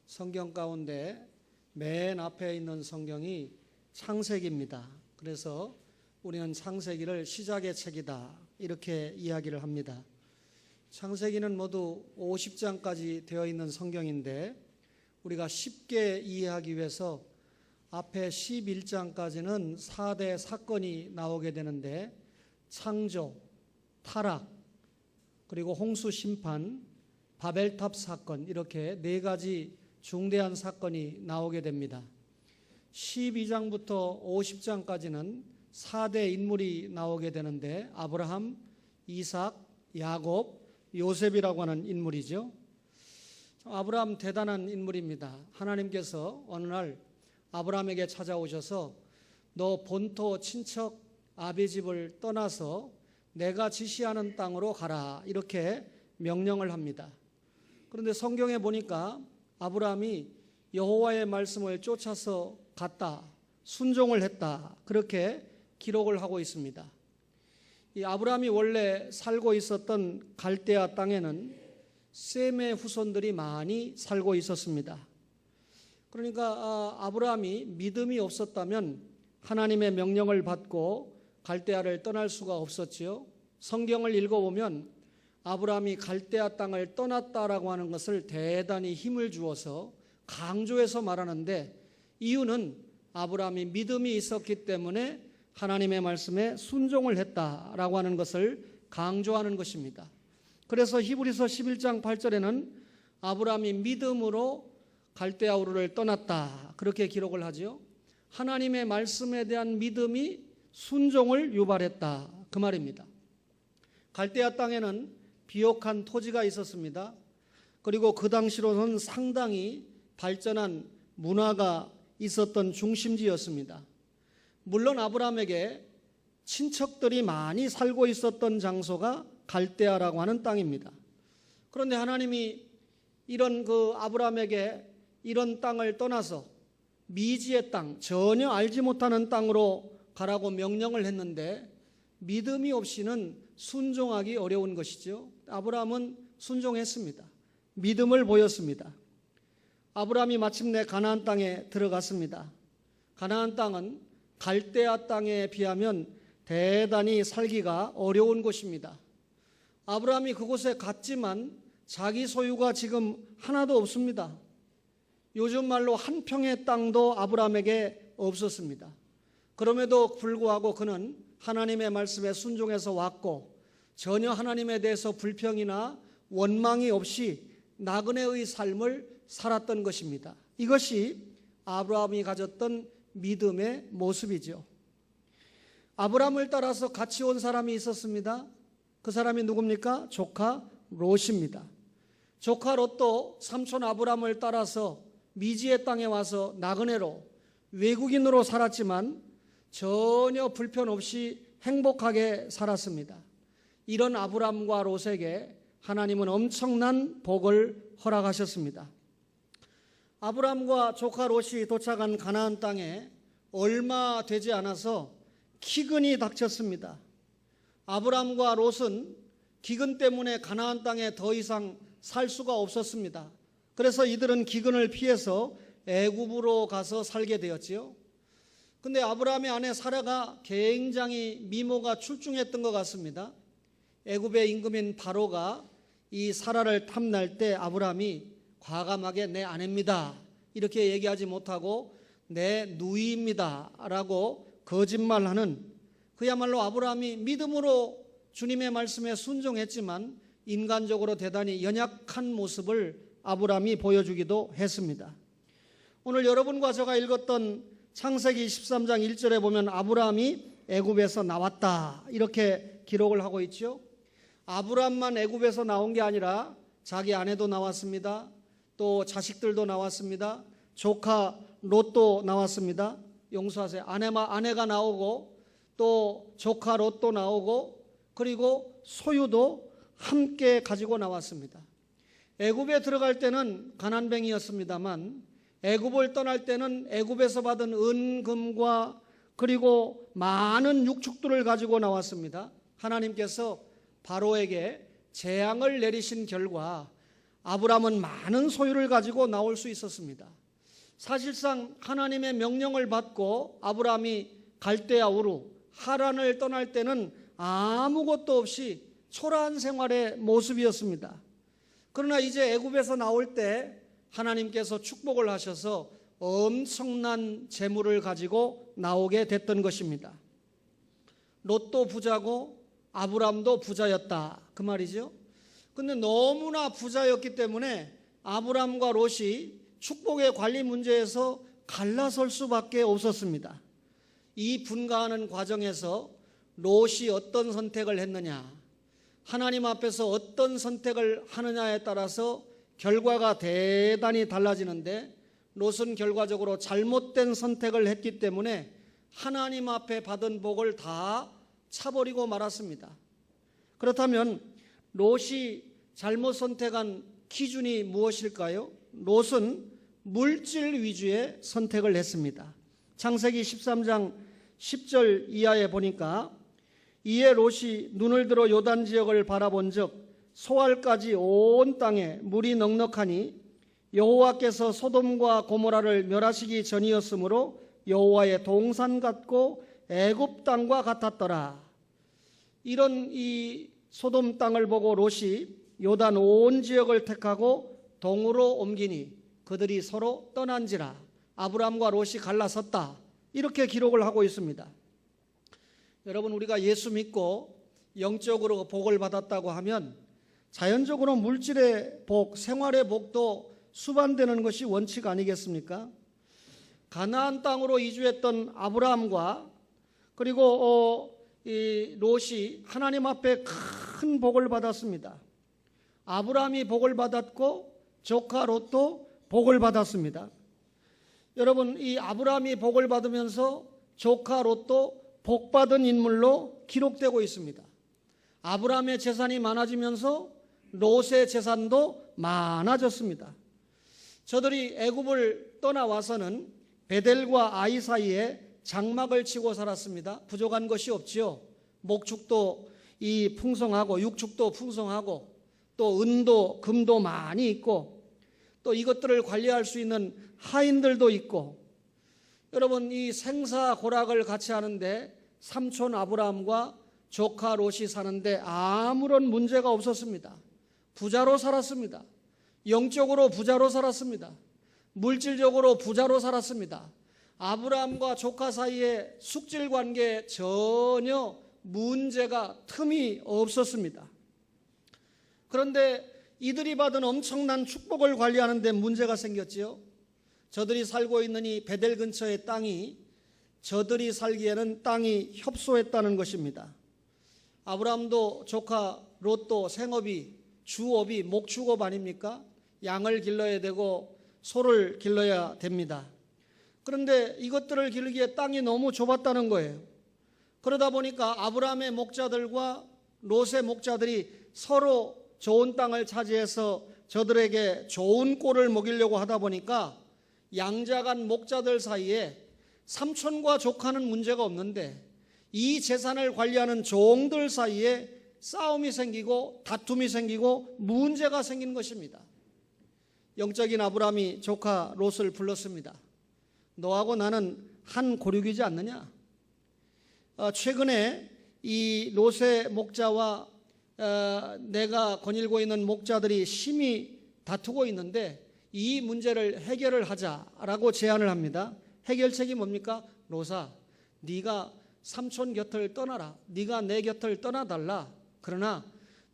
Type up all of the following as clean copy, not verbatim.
성경 가운데 맨 앞에 있는 성경이 창세기입니다. 그래서 우리는 창세기를 시작의 책이다 이렇게 이야기를 합니다. 창세기는 모두 50장까지 되어 있는 성경인데 우리가 쉽게 이해하기 위해서 앞에 11장까지는 4대 사건이 나오게 되는데 창조, 타락, 그리고 홍수 심판, 바벨탑 사건 이렇게 네 가지 중대한 사건이 나오게 됩니다. 12장부터 50장까지는 4대 인물이 나오게 되는데 아브라함, 이삭, 야곱, 요셉이라고 하는 인물이죠. 아브라함 대단한 인물입니다. 하나님께서 어느 날 아브라함에게 찾아오셔서 너 본토 친척 아비 집을 떠나서 내가 지시하는 땅으로 가라 이렇게 명령을 합니다. 그런데 성경에 보니까 아브라함이 여호와의 말씀을 쫓아서 갔다, 순종을 했다 그렇게 기록을 하고 있습니다. 이 아브라함이 원래 살고 있었던 갈대아 땅에는 셈의 후손들이 많이 살고 있었습니다. 그러니까 아브라함이 믿음이 없었다면 하나님의 명령을 받고 갈대아를 떠날 수가 없었지요. 성경을 읽어보면 아브라함이 갈대아 땅을 떠났다라고 하는 것을 대단히 힘을 주어서 강조해서 말하는데 이유는 아브라함이 믿음이 있었기 때문에 하나님의 말씀에 순종을 했다라고 하는 것을 강조하는 것입니다. 그래서 히브리서 11장 8절에는 아브라함이 믿음으로 갈대아 우르를 떠났다 그렇게 기록을 하죠. 하나님의 말씀에 대한 믿음이 순종을 유발했다 그 말입니다. 갈대아 땅에는 비옥한 토지가 있었습니다. 그리고 그 당시로는 상당히 발전한 문화가 있었던 중심지였습니다. 물론 아브라함에게 친척들이 많이 살고 있었던 장소가 갈대아라고 하는 땅입니다. 그런데 하나님이 이런 아브라함에게 이런 땅을 떠나서 미지의 땅, 전혀 알지 못하는 땅으로 가라고 명령을 했는데 믿음이 없이는 순종하기 어려운 것이죠. 아브라함은 순종했습니다. 믿음을 보였습니다. 아브라함이 마침내 가나안 땅에 들어갔습니다. 가나안 땅은 갈대아 땅에 비하면 대단히 살기가 어려운 곳입니다. 아브라함이 그곳에 갔지만 자기 소유가 지금 하나도 없습니다. 요즘 말로 한 평의 땅도 아브라함에게 없었습니다. 그럼에도 불구하고 그는 하나님의 말씀에 순종해서 왔고 전혀 하나님에 대해서 불평이나 원망이 없이 나그네의 삶을 살았던 것입니다. 이것이 아브라함이 가졌던 믿음의 모습이죠. 아브라함을 따라서 같이 온 사람이 있었습니다. 그 사람이 누굽니까? 조카 롯입니다. 조카 롯도 삼촌 아브라함을 따라서 미지의 땅에 와서 나그네로 외국인으로 살았지만 전혀 불편 없이 행복하게 살았습니다. 이런 아브라함과 롯에게 하나님은 엄청난 복을 허락하셨습니다. 아브라함과 조카 롯이 도착한 가나안 땅에 얼마 되지 않아서 기근이 닥쳤습니다. 아브라함과 롯은 기근 때문에 가나안 땅에 더 이상 살 수가 없었습니다. 그래서 이들은 기근을 피해서 애굽으로 가서 살게 되었지요. 근데 아브라함의 아내 사라가 굉장히 미모가 출중했던 것 같습니다. 애굽의 임금인 바로가 이 사라를 탐날 때 아브라함이 과감하게 내 아내입니다 이렇게 얘기하지 못하고 내 누이입니다 라고 거짓말하는 그야말로 아브라함이 믿음으로 주님의 말씀에 순종했지만 인간적으로 대단히 연약한 모습을 아브라함이 보여주기도 했습니다. 오늘 여러분과 제가 읽었던 창세기 13장 1절에 보면 아브라함이 애굽에서 나왔다 이렇게 기록을 하고 있죠. 아브라함만 애굽에서 나온 게 아니라 자기 아내도 나왔습니다. 또 자식들도 나왔습니다. 조카 롯도 나왔습니다. 용서하세요. 아내가 나오고 또 조카 롯도 나오고 그리고 소유도 함께 가지고 나왔습니다. 애굽에 들어갈 때는 가난뱅이였습니다만 애굽을 떠날 때는 애굽에서 받은 은금과 그리고 많은 육축들을 가지고 나왔습니다. 하나님께서 바로에게 재앙을 내리신 결과 아브람은 많은 소유를 가지고 나올 수 있었습니다. 사실상 하나님의 명령을 받고 아브람이 갈대아 우르 하란을 떠날 때는 아무것도 없이 초라한 생활의 모습이었습니다. 그러나 이제 애굽에서 나올 때 하나님께서 축복을 하셔서 엄청난 재물을 가지고 나오게 됐던 것입니다. 롯도 부자고 아브람도 부자였다, 그 말이죠. 근데 너무나 부자였기 때문에 아브람과 롯이 축복의 관리 문제에서 갈라설 수밖에 없었습니다. 이 분가하는 과정에서 롯이 어떤 선택을 했느냐, 하나님 앞에서 어떤 선택을 하느냐에 따라서 결과가 대단히 달라지는데, 롯은 결과적으로 잘못된 선택을 했기 때문에 하나님 앞에 받은 복을 다 차버리고 말았습니다. 그렇다면 롯이 잘못 선택한 기준이 무엇일까요? 롯은 물질 위주의 선택을 했습니다. 창세기 13장 10절 이하에 보니까, 이에 롯이 눈을 들어 요단 지역을 바라본즉 소알까지 온 땅에 물이 넉넉하니 여호와께서 소돔과 고모라를 멸하시기 전이었으므로 여호와의 동산 같고 애굽 땅과 같았더라. 이런 이 소돔 땅을 보고 롯이 요단 온 지역을 택하고 동으로 옮기니 그들이 서로 떠난지라. 아브람과 롯이 갈라섰다, 이렇게 기록을 하고 있습니다. 여러분, 우리가 예수 믿고 영적으로 복을 받았다고 하면 자연적으로 물질의 복, 생활의 복도 수반되는 것이 원칙 아니겠습니까? 가나안 땅으로 이주했던 아브라함과 그리고 이 롯이 하나님 앞에 큰 복을 받았습니다. 아브라함이 복을 받았고 조카 롯도 복을 받았습니다. 여러분, 이 아브라함이 복을 받으면서 조카 롯도 복받은 인물로 기록되고 있습니다. 아브라함의 재산이 많아지면서 롯의 재산도 많아졌습니다. 저들이 애굽을 떠나와서는 베델과 아이 사이에 장막을 치고 살았습니다. 부족한 것이 없지요. 목축도 이 풍성하고 육축도 풍성하고 또 은도 금도 많이 있고 또 이것들을 관리할 수 있는 하인들도 있고, 여러분, 이 생사고락을 같이 하는데 삼촌 아브라함과 조카 롯이 사는데 아무런 문제가 없었습니다. 부자로 살았습니다. 영적으로 부자로 살았습니다. 물질적으로 부자로 살았습니다. 아브라함과 조카 사이에 숙질 관계에 전혀 문제가 틈이 없었습니다. 그런데 이들이 받은 엄청난 축복을 관리하는 데 문제가 생겼지요. 저들이 살고 있는 이 베델 근처의 땅이 저들이 살기에는 땅이 협소했다는 것입니다. 아브라함도 조카 롯도 생업이 주업이 목축업 아닙니까? 양을 길러야 되고 소를 길러야 됩니다. 그런데 이것들을 기르기에 땅이 너무 좁았다는 거예요. 그러다 보니까 아브라함의 목자들과 롯의 목자들이 서로 좋은 땅을 차지해서 저들에게 좋은 꼴을 먹이려고 하다 보니까 양자간 목자들 사이에 삼촌과 조카는 문제가 없는데 이 재산을 관리하는 종들 사이에 싸움이 생기고 다툼이 생기고 문제가 생긴 것입니다. 영적인 아브라함이 조카 롯을 불렀습니다. 너하고 나는 한 고륙이지 않느냐? 최근에 이 롯의 목자와 내가 거닐고 있는 목자들이 심히 다투고 있는데 이 문제를 해결을 하자라고 제안을 합니다. 해결책이 뭡니까? 롯아, 네가 삼촌 곁을 떠나라. 네가 내 곁을 떠나달라. 그러나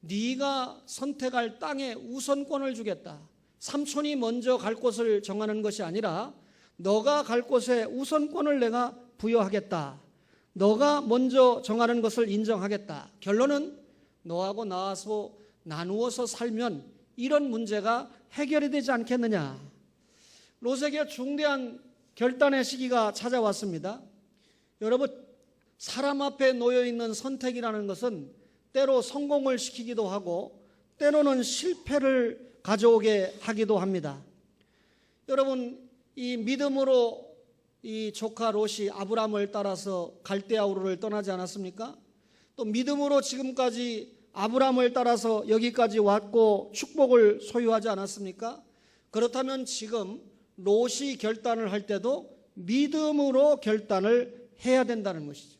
네가 선택할 땅에 우선권을 주겠다. 삼촌이 먼저 갈 곳을 정하는 것이 아니라 너가 갈 곳에 우선권을 내가 부여하겠다. 너가 먼저 정하는 것을 인정하겠다. 결론은 너하고 나와서 나누어서 살면 이런 문제가 해결이 되지 않겠느냐. 롯에게 중대한 결단의 시기가 찾아왔습니다. 여러분, 사람 앞에 놓여있는 선택이라는 것은 때로 성공을 시키기도 하고 때로는 실패를 가져오게 하기도 합니다. 여러분, 이 믿음으로 이 조카 롯이 아브람을 따라서 갈대아 우르를 떠나지 않았습니까? 또 믿음으로 지금까지 아브라함을 따라서 여기까지 왔고 축복을 소유하지 않았습니까? 그렇다면 지금 롯이 결단을 할 때도 믿음으로 결단을 해야 된다는 것이죠.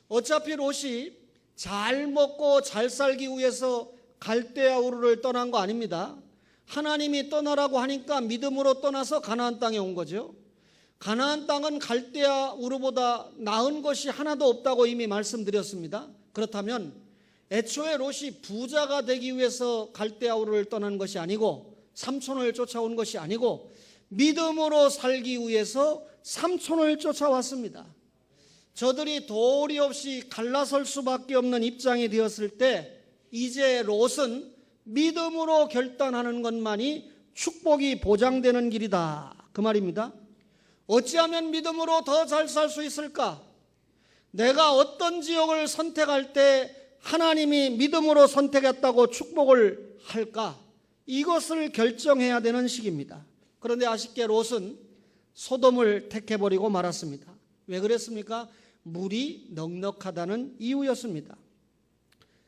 어차피 롯이 잘 먹고 잘 살기 위해서 갈대아 우르를 떠난 거 아닙니다. 하나님이 떠나라고 하니까 믿음으로 떠나서 가나안 땅에 온 거죠. 가나안 땅은 갈대아 우르보다 나은 것이 하나도 없다고 이미 말씀드렸습니다. 그렇다면 애초에 롯이 부자가 되기 위해서 갈대아 우르를 떠난 것이 아니고 삼촌을 쫓아온 것이 아니고 믿음으로 살기 위해서 삼촌을 쫓아왔습니다. 저들이 도리 없이 갈라설 수밖에 없는 입장이 되었을 때 이제 롯은 믿음으로 결단하는 것만이 축복이 보장되는 길이다, 그 말입니다. 어찌하면 믿음으로 더 잘 살 수 있을까? 내가 어떤 지역을 선택할 때 하나님이 믿음으로 선택했다고 축복을 할까? 이것을 결정해야 되는 시기입니다. 그런데 아쉽게 롯은 소돔을 택해버리고 말았습니다. 왜 그랬습니까? 물이 넉넉하다는 이유였습니다.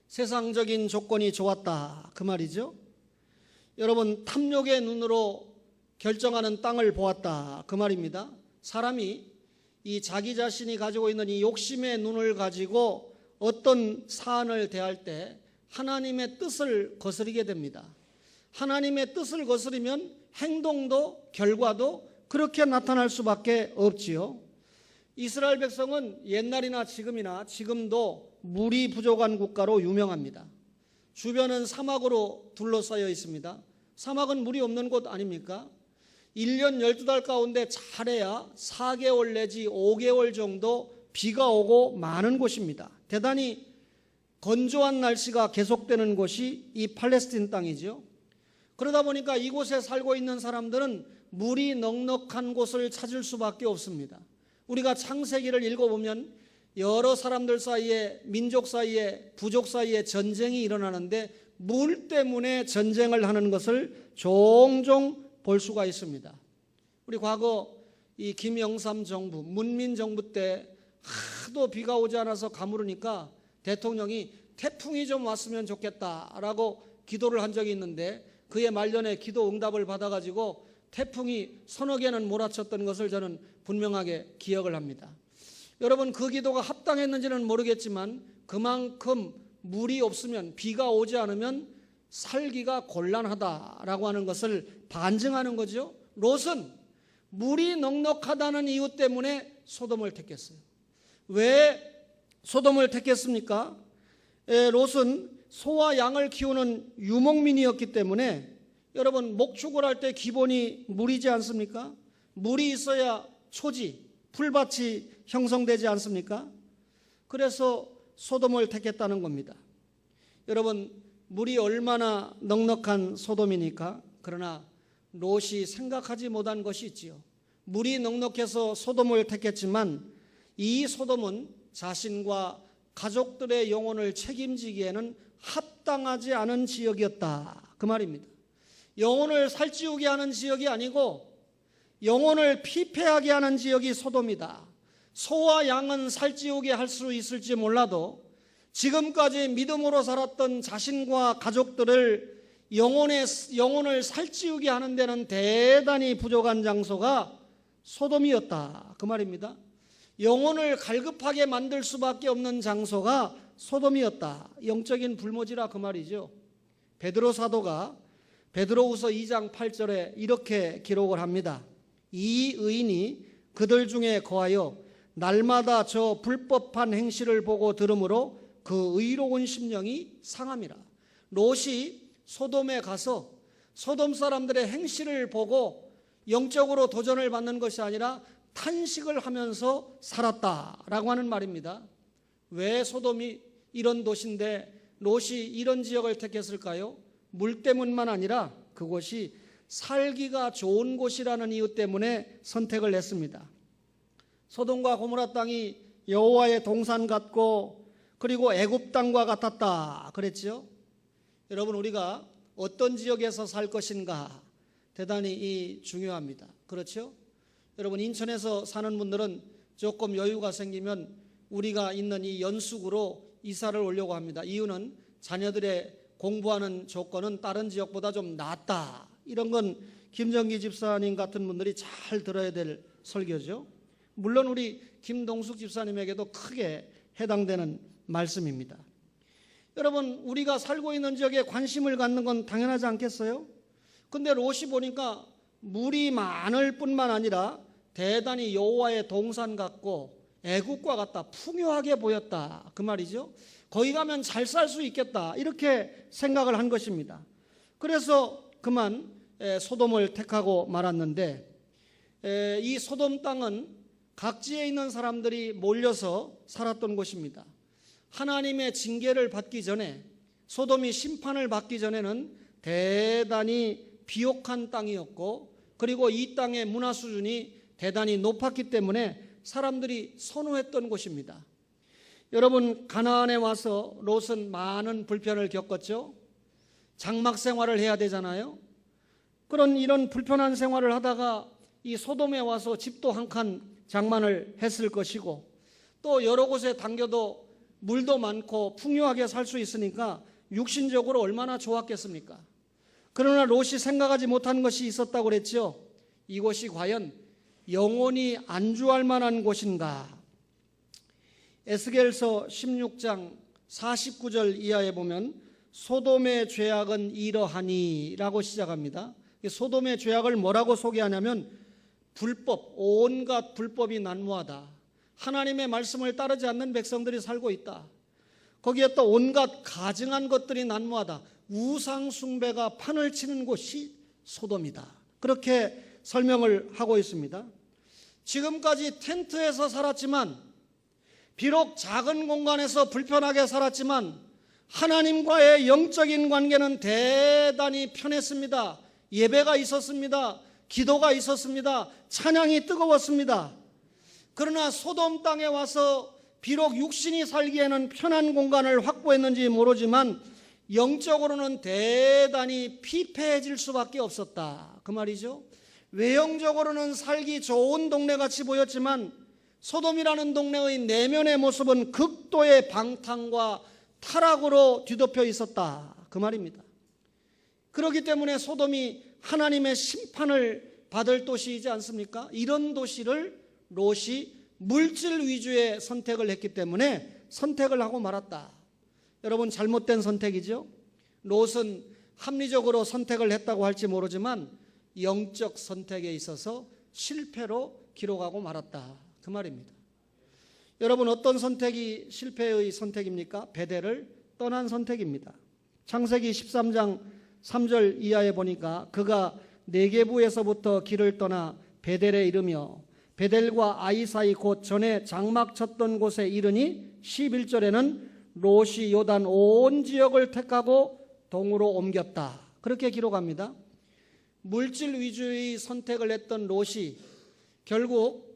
세상적인 조건이 좋았다, 그 말이죠. 여러분, 탐욕의 눈으로 결정하는 땅을 보았다, 그 말입니다. 사람이 이 자기 자신이 가지고 있는 이 욕심의 눈을 가지고 어떤 사안을 대할 때 하나님의 뜻을 거스르게 됩니다. 하나님의 뜻을 거스르면 행동도 결과도 그렇게 나타날 수밖에 없지요. 이스라엘 백성은 옛날이나 지금이나 지금도 물이 부족한 국가로 유명합니다. 주변은 사막으로 둘러싸여 있습니다. 사막은 물이 없는 곳 아닙니까? 1년 12달 가운데 잘해야 4개월 내지 5개월 정도 비가 오고 많은 곳입니다. 대단히 건조한 날씨가 계속되는 곳이 이 팔레스틴 땅이죠. 그러다 보니까 이곳에 살고 있는 사람들은 물이 넉넉한 곳을 찾을 수밖에 없습니다. 우리가 창세기를 읽어보면 여러 사람들 사이에, 민족 사이에, 부족 사이에 전쟁이 일어나는데 물 때문에 전쟁을 하는 것을 종종 볼 수가 있습니다. 우리 과거 이 김영삼 정부, 문민 정부 때 하도 비가 오지 않아서 가물으니까 대통령이 태풍이 좀 왔으면 좋겠다라고 기도를 한 적이 있는데 그의 말년에 기도 응답을 받아가지고 태풍이 서너 개는 몰아쳤던 것을 저는 분명하게 기억을 합니다. 여러분, 그 기도가 합당했는지는 모르겠지만 그만큼 물이 없으면, 비가 오지 않으면 살기가 곤란하다라고 하는 것을 반증하는 거죠. 롯은 물이 넉넉하다는 이유 때문에 소돔을 택했어요. 왜 소돔을 택했습니까? 롯은 소와 양을 키우는 유목민이었기 때문에 여러분, 목축을 할 때 기본이 물이지 않습니까? 물이 있어야 초지, 풀밭이 형성되지 않습니까? 그래서 소돔을 택했다는 겁니다. 여러분, 물이 얼마나 넉넉한 소돔이니까. 그러나 롯이 생각하지 못한 것이 있지요. 물이 넉넉해서 소돔을 택했지만 이 소돔은 자신과 가족들의 영혼을 책임지기에는 합당하지 않은 지역이었다, 그 말입니다. 영혼을 살찌우게 하는 지역이 아니고 영혼을 피폐하게 하는 지역이 소돔이다. 소와 양은 살찌우게 할 수 있을지 몰라도 지금까지 믿음으로 살았던 자신과 가족들을 영혼을 살찌우게 하는 데는 대단히 부족한 장소가 소돔이었다, 그 말입니다. 영혼을 갈급하게 만들 수밖에 없는 장소가 소돔이었다. 영적인 불모지라, 그 말이죠. 베드로 사도가 베드로후서 2장 8절에 이렇게 기록을 합니다. 이 의인이 그들 중에 거하여 날마다 저 불법한 행실을 보고 들으므로 그 의로운 심령이 상함이라. 롯이 소돔에 가서 소돔 사람들의 행실을 보고 영적으로 도전을 받는 것이 아니라 탄식을 하면서 살았다라고 하는 말입니다. 왜 소돔이 이런 도시인데 롯이 이런 지역을 택했을까요? 물 때문만 아니라 그곳이 살기가 좋은 곳이라는 이유 때문에 선택을 했습니다. 소돔과 고모라 땅이 여호와의 동산 같고 그리고 애굽 땅과 같았다 그랬죠. 여러분, 우리가 어떤 지역에서 살 것인가 대단히 중요합니다. 그렇죠? 여러분, 인천에서 사는 분들은 조금 여유가 생기면 우리가 있는 이 연숙으로 이사를 오려고 합니다. 이유는 자녀들의 공부하는 조건은 다른 지역보다 좀 낫다. 이런 건 김정기 집사님 같은 분들이 잘 들어야 될 설교죠. 물론 우리 김동숙 집사님에게도 크게 해당되는 말씀입니다. 여러분, 우리가 살고 있는 지역에 관심을 갖는 건 당연하지 않겠어요? 근데 롯이 보니까 물이 많을 뿐만 아니라 대단히 여호와의 동산 같고 애국과 같다, 풍요하게 보였다, 그 말이죠. 거기 가면 잘 살 수 있겠다, 이렇게 생각을 한 것입니다. 그래서 그만 소돔을 택하고 말았는데, 이 소돔 땅은 각지에 있는 사람들이 몰려서 살았던 곳입니다. 하나님의 징계를 받기 전에, 소돔이 심판을 받기 전에는 대단히 비옥한 땅이었고, 그리고 이 땅의 문화 수준이 대단히 높았기 때문에 사람들이 선호했던 곳입니다. 여러분, 가나안에 와서 롯은 많은 불편을 겪었죠. 장막 생활을 해야 되잖아요. 그런 이런 불편한 생활을 하다가 이 소돔에 와서 집도 한 칸 장만을 했을 것이고, 또 여러 곳에 당겨도 물도 많고 풍요하게 살 수 있으니까 육신적으로 얼마나 좋았겠습니까? 그러나 롯이 생각하지 못한 것이 있었다고 그랬죠. 이곳이 과연 영원히 안주할 만한 곳인가? 에스겔서 16장 49절 이하에 보면 소돔의 죄악은 이러하니 라고 시작합니다. 소돔의 죄악을 뭐라고 소개하냐면 불법, 온갖 불법이 난무하다. 하나님의 말씀을 따르지 않는 백성들이 살고 있다. 거기에 또 온갖 가증한 것들이 난무하다. 우상 숭배가 판을 치는 곳이 소돔이다. 그렇게 설명을 하고 있습니다. 지금까지 텐트에서 살았지만, 비록 작은 공간에서 불편하게 살았지만 하나님과의 영적인 관계는 대단히 편했습니다. 예배가 있었습니다. 기도가 있었습니다. 찬양이 뜨거웠습니다. 그러나 소돔 땅에 와서 비록 육신이 살기에는 편한 공간을 확보했는지 모르지만 영적으로는 대단히 피폐해질 수밖에 없었다, 그 말이죠. 외형적으로는 살기 좋은 동네같이 보였지만 소돔이라는 동네의 내면의 모습은 극도의 방탕과 타락으로 뒤덮여 있었다, 그 말입니다. 그렇기 때문에 소돔이 하나님의 심판을 받을 도시이지 않습니까? 이런 도시를 롯이 물질 위주의 선택을 했기 때문에 선택을 하고 말았다. 여러분, 잘못된 선택이죠. 롯은 합리적으로 선택을 했다고 할지 모르지만 영적 선택에 있어서 실패로 기록하고 말았다, 그 말입니다. 여러분, 어떤 선택이 실패의 선택입니까? 베델을 떠난 선택입니다. 창세기 13장 3절 이하에 보니까 그가 네게부에서부터 길을 떠나 베델에 이르며 베델과 아이 사이 곧 전에 장막 쳤던 곳에 이르니 11절에는 롯이 요단 온 지역을 택하고 동으로 옮겼다, 그렇게 기록합니다. 물질 위주의 선택을 했던 롯이 결국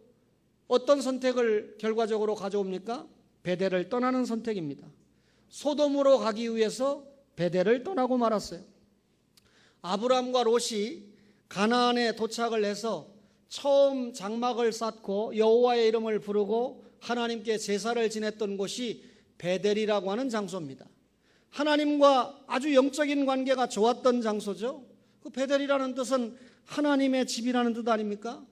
어떤 선택을 결과적으로 가져옵니까? 베델을 떠나는 선택입니다. 소돔으로 가기 위해서 베델을 떠나고 말았어요. 아브람과 롯이 가나안에 도착을 해서 처음 장막을 쌓고 여호와의 이름을 부르고 하나님께 제사를 지냈던 곳이 베델이라고 하는 장소입니다. 하나님과 아주 영적인 관계가 좋았던 장소죠. 그 베델이라는 뜻은 하나님의 집이라는 뜻 아닙니까?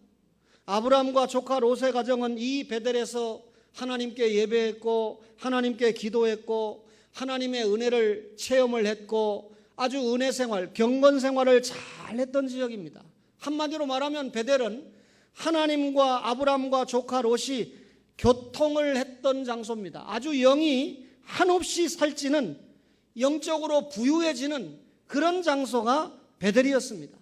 아브람과 조카 롯의 가정은 이 베델에서 하나님께 예배했고 하나님께 기도했고 하나님의 은혜를 체험을 했고 아주 은혜 생활, 경건 생활을 잘했던 지역입니다. 한마디로 말하면 베델은 하나님과 아브람과 조카 롯이 교통을 했던 장소입니다. 아주 영이 한없이 살찌는, 영적으로 부유해지는 그런 장소가 베델이었습니다.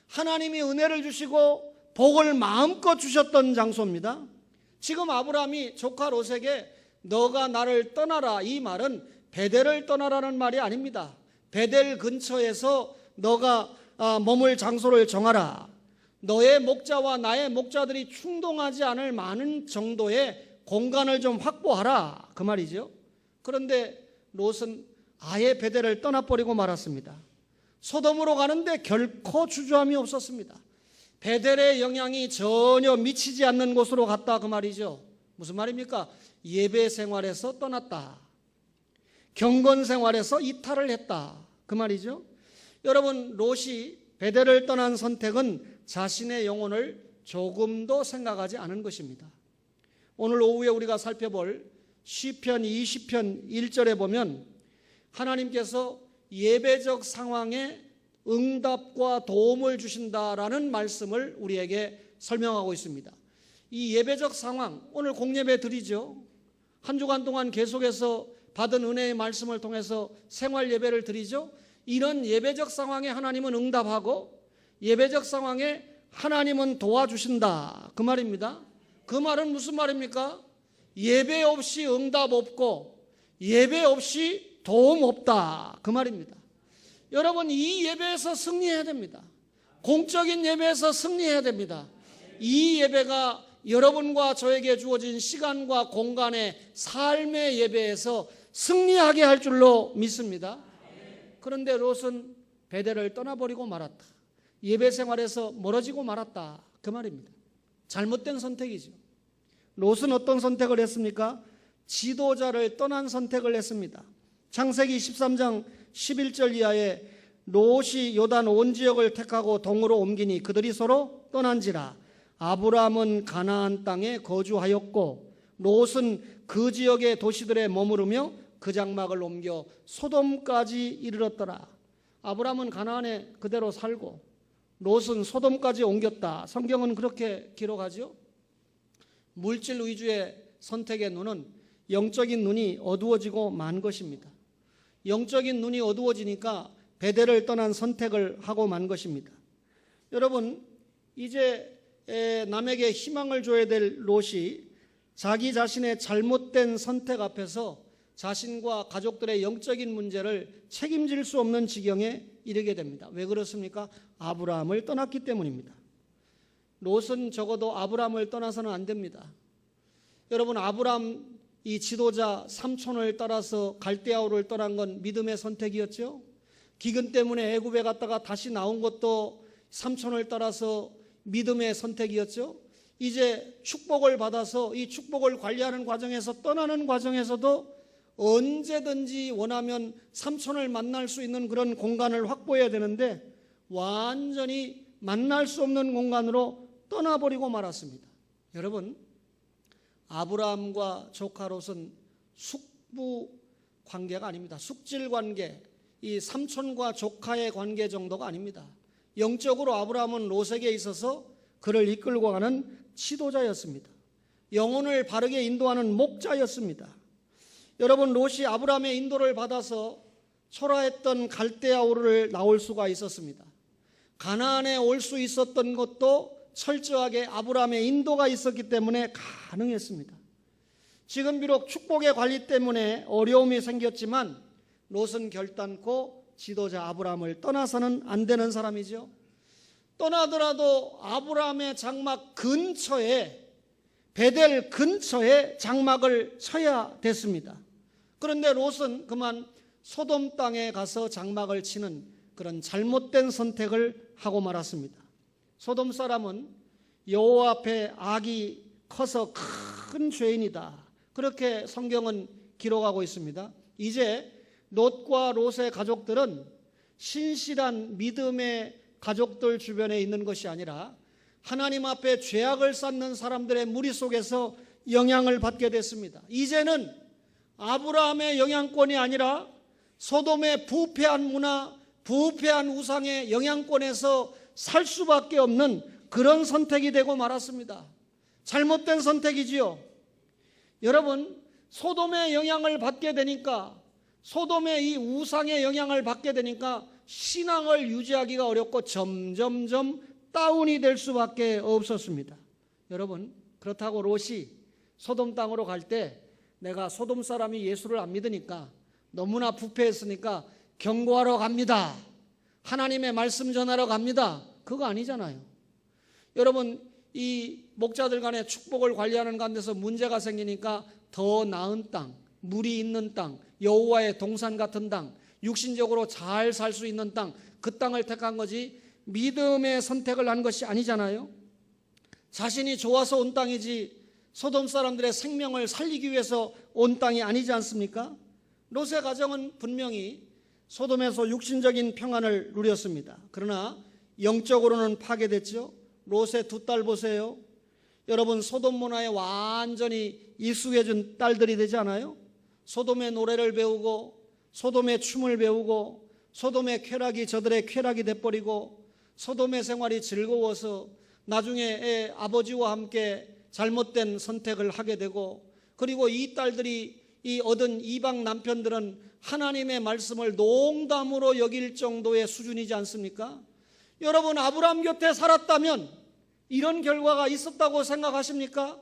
하나님이 은혜를 주시고 복을 마음껏 주셨던 장소입니다. 지금 아브라함이 조카 롯에게 너가 나를 떠나라, 이 말은 베델을 떠나라는 말이 아닙니다. 베델 근처에서 너가 머물 장소를 정하라. 너의 목자와 나의 목자들이 충동하지 않을 많은 정도의 공간을 좀 확보하라, 그 말이죠. 그런데 롯은 아예 베델을 떠나버리고 말았습니다. 소돔으로 가는데 결코 주저함이 없었습니다. 베델의 영향이 전혀 미치지 않는 곳으로 갔다, 그 말이죠. 무슨 말입니까? 예배 생활에서 떠났다. 경건 생활에서 이탈을 했다. 그 말이죠. 여러분, 롯이 베델을 떠난 선택은 자신의 영혼을 조금도 생각하지 않은 것입니다. 오늘 오후에 우리가 살펴볼 시편 20편 1절에 보면 하나님께서 예배적 상황에 응답과 도움을 주신다라는 말씀을 우리에게 설명하고 있습니다. 이 예배적 상황, 오늘 공예배 드리죠. 한 주간 동안 계속해서 받은 은혜의 말씀을 통해서 생활 예배를 드리죠. 이런 예배적 상황에 하나님은 응답하고 예배적 상황에 하나님은 도와주신다. 그 말입니다. 그 말은 무슨 말입니까? 예배 없이 응답 없고 예배 없이 도움 없다. 그 말입니다. 여러분, 이 예배에서 승리해야 됩니다. 공적인 예배에서 승리해야 됩니다. 이 예배가 여러분과 저에게 주어진 시간과 공간의 삶의 예배에서 승리하게 할 줄로 믿습니다. 그런데 롯은 베델을 떠나버리고 말았다. 예배 생활에서 멀어지고 말았다. 그 말입니다. 잘못된 선택이죠. 롯은 어떤 선택을 했습니까? 지도자를 떠난 선택을 했습니다. 창세기 13장 11절 이하에 롯이 요단 온 지역을 택하고 동으로 옮기니 그들이 서로 떠난지라. 아브람은 가나안 땅에 거주하였고 롯은 그 지역의 도시들에 머무르며 그 장막을 옮겨 소돔까지 이르렀더라. 아브람은 가나안에 그대로 살고 롯은 소돔까지 옮겼다. 성경은 그렇게 기록하죠. 물질 위주의 선택의 눈은 영적인 눈이 어두워지고 만 것입니다. 영적인 눈이 어두워지니까 베델을 떠난 선택을 하고 만 것입니다. 여러분, 이제 남에게 희망을 줘야 될 롯이 자기 자신의 잘못된 선택 앞에서 자신과 가족들의 영적인 문제를 책임질 수 없는 지경에 이르게 됩니다. 왜 그렇습니까? 아브라함을 떠났기 때문입니다. 롯은 적어도 아브라함을 떠나서는 안 됩니다. 여러분, 아브라함 이 지도자 삼촌을 따라서 갈대아우를 떠난 건 믿음의 선택이었죠. 기근 때문에 애굽에 갔다가 다시 나온 것도 삼촌을 따라서 믿음의 선택이었죠. 이제 축복을 받아서 이 축복을 관리하는 과정에서 떠나는 과정에서도 언제든지 원하면 삼촌을 만날 수 있는 그런 공간을 확보해야 되는데 완전히 만날 수 없는 공간으로 떠나버리고 말았습니다. 여러분, 아브라함과 조카 롯은 숙부 관계가 아닙니다. 숙질 관계, 이 삼촌과 조카의 관계 정도가 아닙니다. 영적으로 아브라함은 롯에게 있어서 그를 이끌고 가는 지도자였습니다. 영혼을 바르게 인도하는 목자였습니다. 여러분, 롯이 아브라함의 인도를 받아서 초라했던 갈대아우를 나올 수가 있었습니다. 가나안에 올 수 있었던 것도 철저하게 아브라함의 인도가 있었기 때문에 가능했습니다. 지금 비록 축복의 관리 때문에 어려움이 생겼지만 롯은 결단코 지도자 아브라함을 떠나서는 안 되는 사람이죠. 떠나더라도 아브라함의 장막 근처에, 베델 근처에 장막을 쳐야 됐습니다. 그런데 롯은 그만 소돔 땅에 가서 장막을 치는 그런 잘못된 선택을 하고 말았습니다. 소돔 사람은 여호와 앞에 악이 커서 큰 죄인이다. 그렇게 성경은 기록하고 있습니다. 이제 롯과 롯의 가족들은 신실한 믿음의 가족들 주변에 있는 것이 아니라 하나님 앞에 죄악을 쌓는 사람들의 무리 속에서 영향을 받게 됐습니다. 이제는 아브라함의 영향권이 아니라 소돔의 부패한 문화, 부패한 우상의 영향권에서 살 수밖에 없는 그런 선택이 되고 말았습니다. 잘못된 선택이지요. 여러분, 소돔의 영향을 받게 되니까, 소돔의 이 우상의 영향을 받게 되니까 신앙을 유지하기가 어렵고 점점점 다운이 될 수밖에 없었습니다. 여러분, 그렇다고 롯이 소돔 땅으로 갈 때 내가 소돔 사람이 예수를 안 믿으니까 너무나 부패했으니까 경고하러 갑니다. 하나님의 말씀 전하러 갑니다. 그거 아니잖아요. 여러분, 이 목자들 간의 축복을 관리하는 가운데서 문제가 생기니까 더 나은 땅, 물이 있는 땅, 여호와의 동산 같은 땅, 육신적으로 잘 살 수 있는 땅, 그 땅을 택한 거지 믿음의 선택을 한 것이 아니잖아요. 자신이 좋아서 온 땅이지 소돔 사람들의 생명을 살리기 위해서 온 땅이 아니지 않습니까? 롯의 가정은 분명히 소돔에서 육신적인 평안을 누렸습니다. 그러나 영적으로는 파괴됐죠. 롯의 두 딸 보세요. 여러분, 소돔 문화에 완전히 익숙해진 딸들이 되지 않아요? 소돔의 노래를 배우고 소돔의 춤을 배우고 소돔의 쾌락이 저들의 쾌락이 돼버리고 소돔의 생활이 즐거워서 나중에 아버지와 함께 잘못된 선택을 하게 되고, 그리고 이 딸들이 이 얻은 이방 남편들은 하나님의 말씀을 농담으로 여길 정도의 수준이지 않습니까? 여러분, 아브라함 곁에 살았다면 이런 결과가 있었다고 생각하십니까?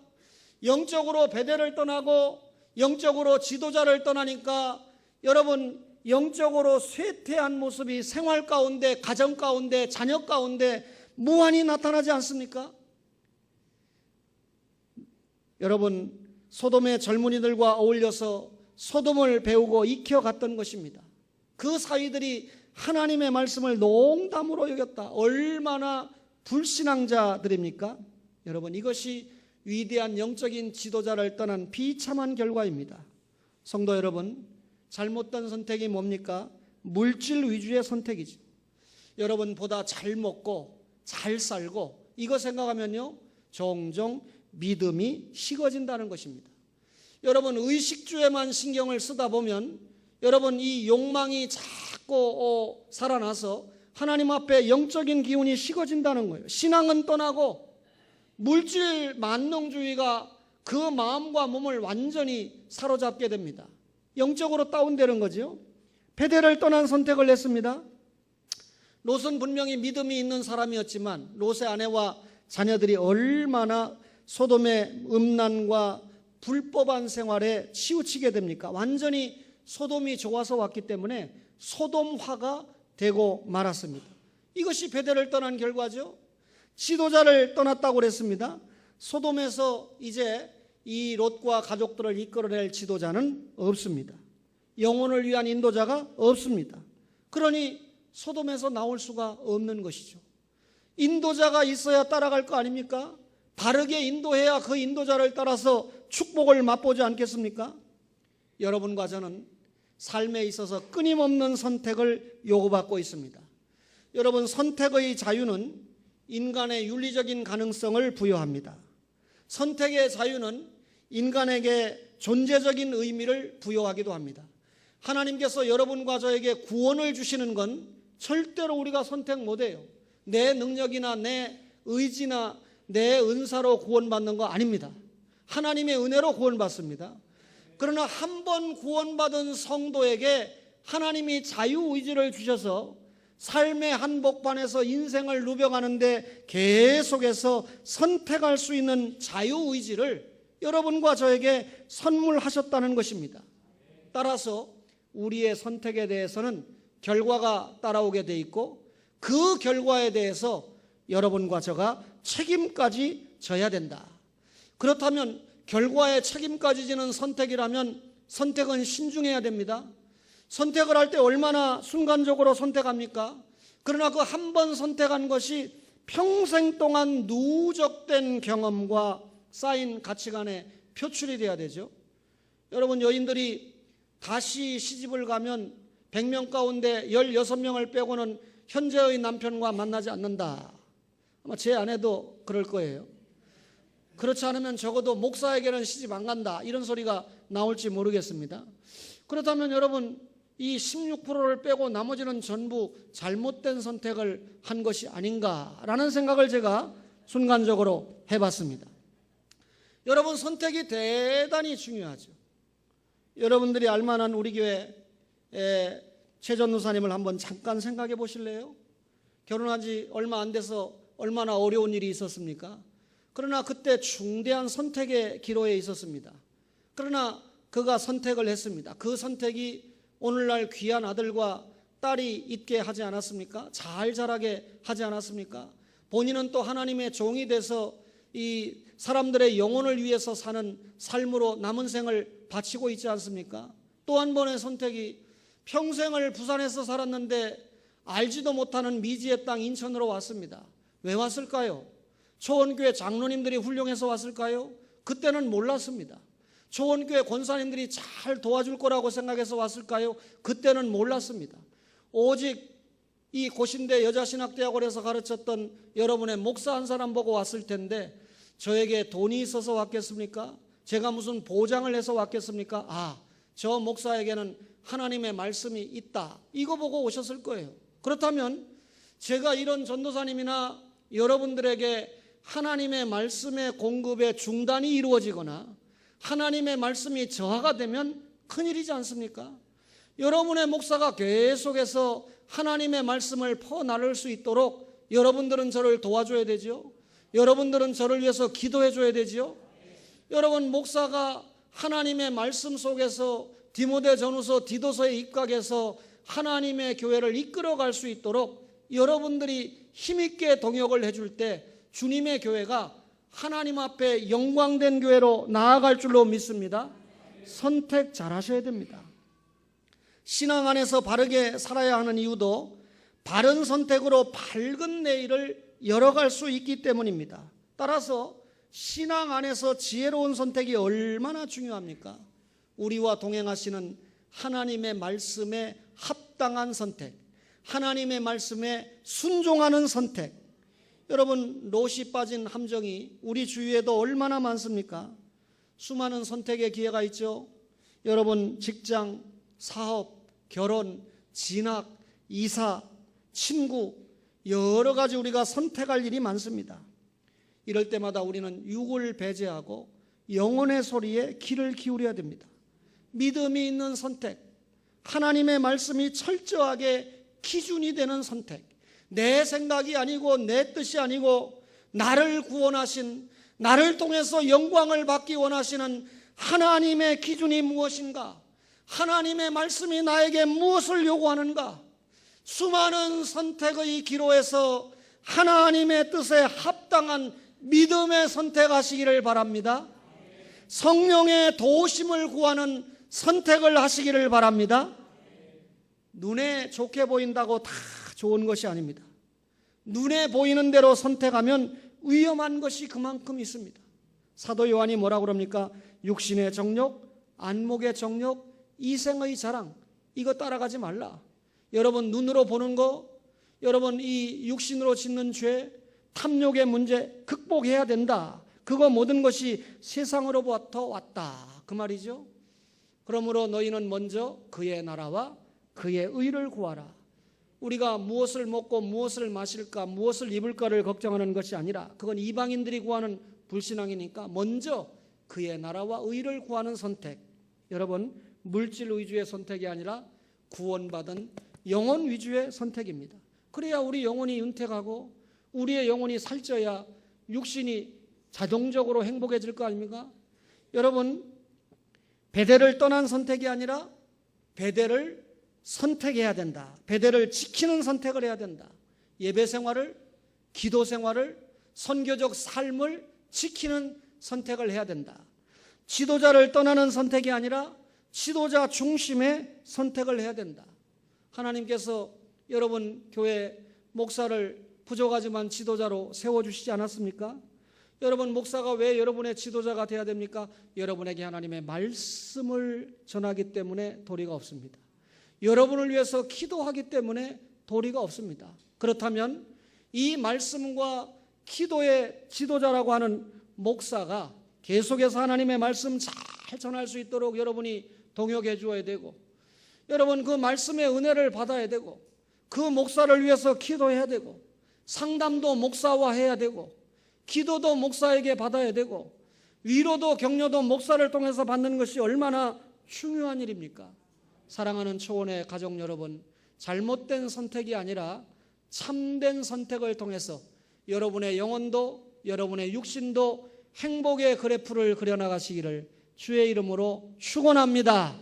영적으로 베델을 떠나고 영적으로 지도자를 떠나니까 여러분, 영적으로 쇠퇴한 모습이 생활 가운데, 가정 가운데, 자녀 가운데 무한히 나타나지 않습니까? 여러분, 소돔의 젊은이들과 어울려서 소돔을 배우고 익혀갔던 것입니다. 그 사위들이 하나님의 말씀을 농담으로 여겼다. 얼마나 불신앙자들입니까? 여러분, 이것이 위대한 영적인 지도자를 떠난 비참한 결과입니다. 성도 여러분, 잘못된 선택이 뭡니까? 물질 위주의 선택이죠. 여러분보다 잘 먹고 잘 살고 이거 생각하면요, 종종 믿음이 식어진다는 것입니다. 여러분, 의식주에만 신경을 쓰다 보면 여러분, 이 욕망이 자꾸 살아나서 하나님 앞에 영적인 기운이 식어진다는 거예요. 신앙은 떠나고 물질 만능주의가 그 마음과 몸을 완전히 사로잡게 됩니다. 영적으로 다운되는 거죠. 베델을 떠난 선택을 했습니다. 롯은 분명히 믿음이 있는 사람이었지만 롯의 아내와 자녀들이 얼마나 소돔의 음란과 불법한 생활에 치우치게 됩니까? 완전히 소돔이 좋아서 왔기 때문에 소돔화가 되고 말았습니다. 이것이 베델을 떠난 결과죠. 지도자를 떠났다고 그랬습니다. 소돔에서 이제 이 롯과 가족들을 이끌어낼 지도자는 없습니다. 영혼을 위한 인도자가 없습니다. 그러니 소돔에서 나올 수가 없는 것이죠. 인도자가 있어야 따라갈 거 아닙니까? 바르게 인도해야 그 인도자를 따라서 축복을 맛보지 않겠습니까? 여러분과 저는 삶에 있어서 끊임없는 선택을 요구받고 있습니다. 여러분, 선택의 자유는 인간의 윤리적인 가능성을 부여합니다. 선택의 자유는 인간에게 존재적인 의미를 부여하기도 합니다. 하나님께서 여러분과 저에게 구원을 주시는 건 절대로 우리가 선택 못해요. 내 능력이나 내 의지나 내 은사로 구원받는 거 아닙니다. 하나님의 은혜로 구원받습니다. 그러나 한 번 구원받은 성도에게 하나님이 자유의지를 주셔서 삶의 한복판에서 인생을 누벼가는데 계속해서 선택할 수 있는 자유의지를 여러분과 저에게 선물하셨다는 것입니다. 따라서 우리의 선택에 대해서는 결과가 따라오게 돼 있고 그 결과에 대해서 여러분과 저가 책임까지 져야 된다. 그렇다면 결과에 책임까지 지는 선택이라면 선택은 신중해야 됩니다. 선택을 할 때 얼마나 순간적으로 선택합니까? 그러나 그 한 번 선택한 것이 평생 동안 누적된 경험과 쌓인 가치관에 표출이 돼야 되죠. 여러분, 여인들이 다시 시집을 가면 100명 가운데 16명을 빼고는 현재의 남편과 만나지 않는다. 아마 제 아내도 그럴 거예요. 그렇지 않으면 적어도 목사에게는 시집 안 간다, 이런 소리가 나올지 모르겠습니다. 그렇다면 여러분, 이 16%를 빼고 나머지는 전부 잘못된 선택을 한 것이 아닌가라는 생각을 제가 순간적으로 해봤습니다. 여러분, 선택이 대단히 중요하죠. 여러분들이 알만한 우리 교회 최전도사님을 한번 잠깐 생각해 보실래요? 결혼한 지 얼마 안 돼서 얼마나 어려운 일이 있었습니까? 그러나 그때 중대한 선택의 기로에 있었습니다. 그러나 그가 선택을 했습니다. 그 선택이 오늘날 귀한 아들과 딸이 있게 하지 않았습니까? 잘 자라게 하지 않았습니까? 본인은 또 하나님의 종이 돼서 이 사람들의 영혼을 위해서 사는 삶으로 남은 생을 바치고 있지 않습니까? 또 한 번의 선택이 평생을 부산에서 살았는데 알지도 못하는 미지의 땅 인천으로 왔습니다. 왜 왔을까요? 초원교회 장로님들이 훌륭해서 왔을까요? 그때는 몰랐습니다. 좋은 교회 권사님들이 잘 도와줄 거라고 생각해서 왔을까요? 그때는 몰랐습니다. 오직 이 고신대 여자신학대학원에서 가르쳤던 여러분의 목사 한 사람 보고 왔을 텐데, 저에게 돈이 있어서 왔겠습니까? 제가 무슨 보장을 해서 왔겠습니까? 아, 저 목사에게는 하나님의 말씀이 있다, 이거 보고 오셨을 거예요. 그렇다면 제가 이런 전도사님이나 여러분들에게 하나님의 말씀의 공급에 중단이 이루어지거나 하나님의 말씀이 저하가 되면 큰일이지 않습니까? 여러분의 목사가 계속해서 하나님의 말씀을 퍼나를 수 있도록 여러분들은 저를 도와줘야 되죠. 여러분들은 저를 위해서 기도해 줘야 되죠. 여러분, 목사가 하나님의 말씀 속에서 디모데 전후서 디도서에 입각해서 하나님의 교회를 이끌어갈 수 있도록 여러분들이 힘있게 동역을 해줄 때 주님의 교회가 하나님 앞에 영광된 교회로 나아갈 줄로 믿습니다. 선택 잘 하셔야 됩니다. 신앙 안에서 바르게 살아야 하는 이유도 바른 선택으로 밝은 내일을 열어갈 수 있기 때문입니다. 따라서 신앙 안에서 지혜로운 선택이 얼마나 중요합니까? 우리와 동행하시는 하나님의 말씀에 합당한 선택, 하나님의 말씀에 순종하는 선택. 여러분, 롯이 빠진 함정이 우리 주위에도 얼마나 많습니까? 수많은 선택의 기회가 있죠. 여러분, 직장, 사업, 결혼, 진학, 이사, 친구, 여러 가지 우리가 선택할 일이 많습니다. 이럴 때마다 우리는 육을 배제하고 영혼의 소리에 귀를 기울여야 됩니다. 믿음이 있는 선택, 하나님의 말씀이 철저하게 기준이 되는 선택, 내 생각이 아니고 내 뜻이 아니고 나를 구원하신, 나를 통해서 영광을 받기 원하시는 하나님의 기준이 무엇인가? 하나님의 말씀이 나에게 무엇을 요구하는가? 수많은 선택의 기로에서 하나님의 뜻에 합당한 믿음의 선택하시기를 바랍니다. 성령의 도우심을 구하는 선택을 하시기를 바랍니다. 눈에 좋게 보인다고 다 좋은 것이 아닙니다. 눈에 보이는 대로 선택하면 위험한 것이 그만큼 있습니다. 사도 요한이 뭐라고 그럽니까? 육신의 정욕, 안목의 정욕, 이생의 자랑, 이거 따라가지 말라. 여러분, 눈으로 보는 거, 여러분 이 육신으로 짓는 죄, 탐욕의 문제 극복해야 된다. 그거 모든 것이 세상으로부터 왔다, 그 말이죠. 그러므로 너희는 먼저 그의 나라와 그의 의를 구하라. 우리가 무엇을 먹고 무엇을 마실까, 무엇을 입을까를 걱정하는 것이 아니라, 그건 이방인들이 구하는 불신앙이니까 먼저 그의 나라와 의를 구하는 선택. 여러분, 물질 위주의 선택이 아니라 구원받은 영혼 위주의 선택입니다. 그래야 우리 영혼이 윤택하고 우리의 영혼이 살쪄야 육신이 자동적으로 행복해질 거 아닙니까? 여러분, 베델을 떠난 선택이 아니라 베델을 선택해야 된다. 베델을 지키는 선택을 해야 된다. 예배 생활을, 기도 생활을, 선교적 삶을 지키는 선택을 해야 된다. 지도자를 떠나는 선택이 아니라 지도자 중심의 선택을 해야 된다. 하나님께서 여러분 교회 목사를 부족하지만 지도자로 세워주시지 않았습니까? 여러분, 목사가 왜 여러분의 지도자가 돼야 됩니까? 여러분에게 하나님의 말씀을 전하기 때문에 도리가 없습니다. 여러분을 위해서 기도하기 때문에 도리가 없습니다. 그렇다면 이 말씀과 기도의 지도자라고 하는 목사가 계속해서 하나님의 말씀 잘 전할 수 있도록 여러분이 동역해 주어야 되고, 여러분 그 말씀의 은혜를 받아야 되고, 그 목사를 위해서 기도해야 되고, 상담도 목사와 해야 되고, 기도도 목사에게 받아야 되고, 위로도 격려도 목사를 통해서 받는 것이 얼마나 중요한 일입니까? 사랑하는 초원의 가족 여러분, 잘못된 선택이 아니라 참된 선택을 통해서 여러분의 영혼도 여러분의 육신도 행복의 그래프를 그려나가시기를 주의 이름으로 축원합니다.